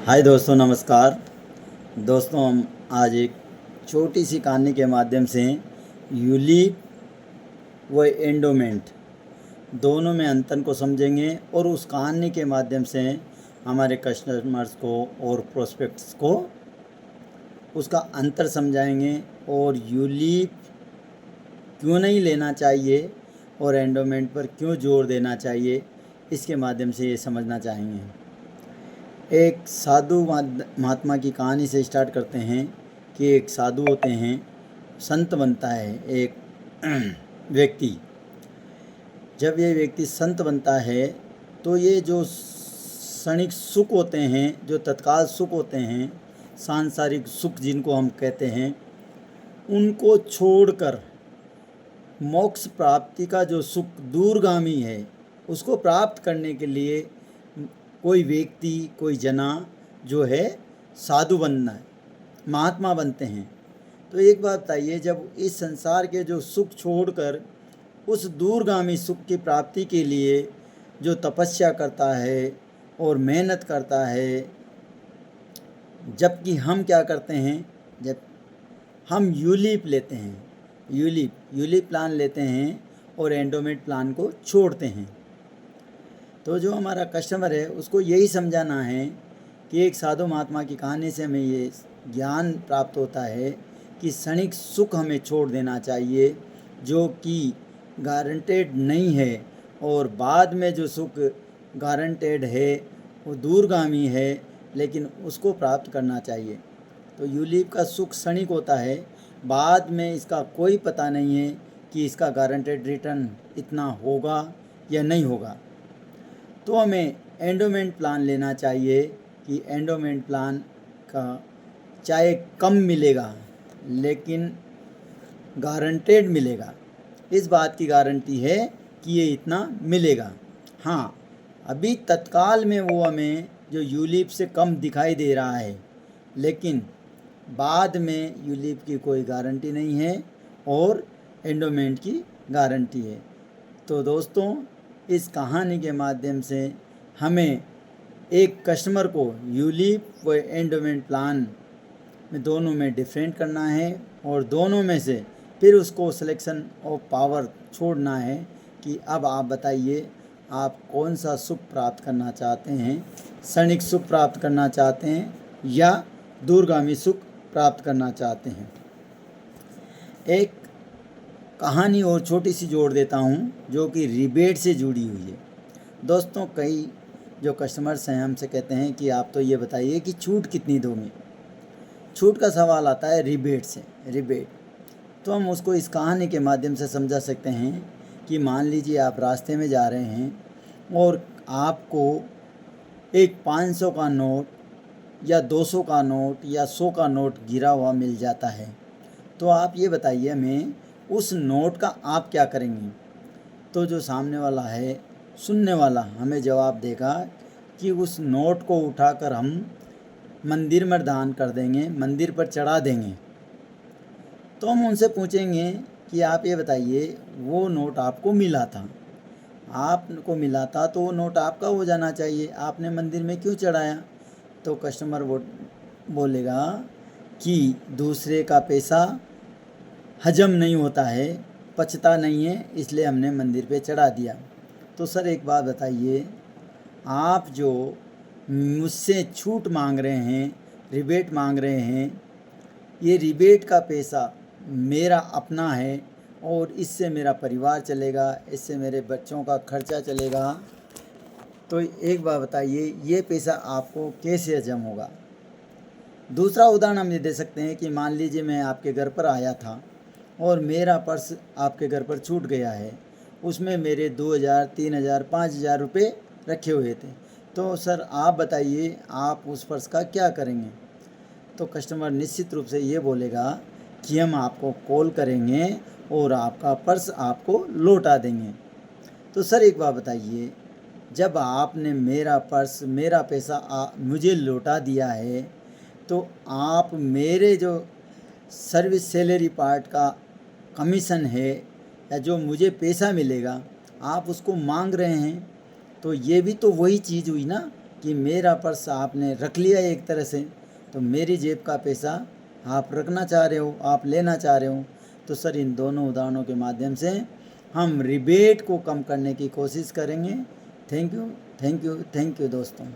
हाय दोस्तों, नमस्कार। दोस्तों, हम आज एक छोटी सी कहानी के माध्यम से यूलिप व एंडोमेंट दोनों में अंतर को समझेंगे और उस कहानी के माध्यम से हमारे कस्टमर्स को और प्रोस्पेक्ट्स को उसका अंतर समझाएंगे और यूलिप क्यों नहीं लेना चाहिए और एंडोमेंट पर क्यों जोर देना चाहिए, इसके माध्यम से ये समझना चाहेंगे। एक साधु महात्मा की कहानी से स्टार्ट करते हैं कि एक साधु होते हैं, संत बनता है एक व्यक्ति। जब ये व्यक्ति संत बनता है तो ये जो क्षणिक सुख होते हैं, जो तत्काल सुख होते हैं, सांसारिक सुख जिनको हम कहते हैं, उनको छोड़कर मोक्ष प्राप्ति का जो सुख दूरगामी है उसको प्राप्त करने के लिए कोई व्यक्ति, कोई जना जो है साधु बनना है, महात्मा बनते हैं। तो एक बात बताइए, जब इस संसार के जो सुख छोड़कर उस दूरगामी सुख की प्राप्ति के लिए जो तपस्या करता है और मेहनत करता है, जबकि हम क्या करते हैं, जब हम यूलिप लेते हैं, यूलिप प्लान लेते हैं और एंडोमेंट प्लान को छोड़ते हैं। तो जो हमारा कस्टमर है उसको यही समझाना है कि एक साधु महात्मा की कहानी से हमें ये ज्ञान प्राप्त होता है कि क्षणिक सुख हमें छोड़ देना चाहिए जो कि गारंटेड नहीं है, और बाद में जो सुख गारंटेड है वो दूरगामी है, लेकिन उसको प्राप्त करना चाहिए। तो यूलिप का सुख क्षणिक होता है, बाद में इसका कोई पता नहीं है कि इसका गारंटेड रिटर्न इतना होगा या नहीं होगा। तो हमें एंडोमेंट प्लान लेना चाहिए कि एंडोमेंट प्लान का चाहे कम मिलेगा लेकिन गारंटेड मिलेगा। इस बात की गारंटी है कि ये इतना मिलेगा। हाँ, अभी तत्काल में वो हमें जो यूलिप से कम दिखाई दे रहा है, लेकिन बाद में यूलिप की कोई गारंटी नहीं है और एंडोमेंट की गारंटी है। तो दोस्तों, इस कहानी के माध्यम से हमें एक कस्टमर को यूलिप व एंडोमेंट प्लान में दोनों में डिफरेंट करना है और दोनों में से फिर उसको सिलेक्शन ऑफ पावर छोड़ना है कि अब आप बताइए आप कौन सा सुख प्राप्त करना चाहते हैं, क्षणिक सुख प्राप्त करना चाहते हैं या दूरगामी सुख प्राप्त करना चाहते हैं। एक कहानी और छोटी सी जोड़ देता हूँ जो कि रिबेट से जुड़ी हुई है। दोस्तों, कई जो कस्टमर्स हैं हमसे कहते हैं कि आप तो ये बताइए कि छूट कितनी दोगे। छूट का सवाल आता है रिबेट से। रिबेट तो हम उसको इस कहानी के माध्यम से समझा सकते हैं कि मान लीजिए आप रास्ते में जा रहे हैं और आपको एक 500 का नोट या 200 का नोट या 100 का नोट गिरा हुआ मिल जाता है। तो आप ये बताइए हमें उस नोट का आप क्या करेंगे। तो जो सामने वाला है, सुनने वाला, हमें जवाब देगा कि उस नोट को उठाकर हम मंदिर में दान कर देंगे, मंदिर पर चढ़ा देंगे। तो हम उनसे पूछेंगे कि आप ये बताइए वो नोट आपको मिला था, आपको मिला था तो वो नोट आपका हो जाना चाहिए, आपने मंदिर में क्यों चढ़ाया। तो कस्टमर वो बोलेगा कि दूसरे का पैसा हजम नहीं होता है, पचता नहीं है, इसलिए हमने मंदिर पे चढ़ा दिया। तो सर एक बात बताइए, आप जो मुझसे छूट मांग रहे हैं, रिबेट मांग रहे हैं, ये रिबेट का पैसा मेरा अपना है और इससे मेरा परिवार चलेगा, इससे मेरे बच्चों का खर्चा चलेगा। तो एक बात बताइए, ये पैसा आपको कैसे हजम होगा। दूसरा उदाहरण हम ये दे सकते हैं कि मान लीजिए मैं आपके घर पर आया था और मेरा पर्स आपके घर पर छूट गया है, उसमें मेरे 2000, 3000, 5000 रुपये रखे हुए थे। तो सर आप बताइए आप उस पर्स का क्या करेंगे। तो कस्टमर निश्चित रूप से ये बोलेगा कि हम आपको कॉल करेंगे और आपका पर्स आपको लौटा देंगे। तो सर एक बात बताइए, जब आपने मेरा पर्स, मेरा पैसा मुझे लौटा दिया है, तो आप मेरे जो सर्विस सैलरी पार्ट का कमीशन है या जो मुझे पैसा मिलेगा आप उसको मांग रहे हैं। तो ये भी तो वही चीज़ हुई ना, कि मेरा पर्स आपने रख लिया एक तरह से, तो मेरी जेब का पैसा आप रखना चाह रहे हो, आप लेना चाह रहे हो। तो सर इन दोनों उदाहरणों के माध्यम से हम रिबेट को कम करने की कोशिश करेंगे। थैंक यू दोस्तों।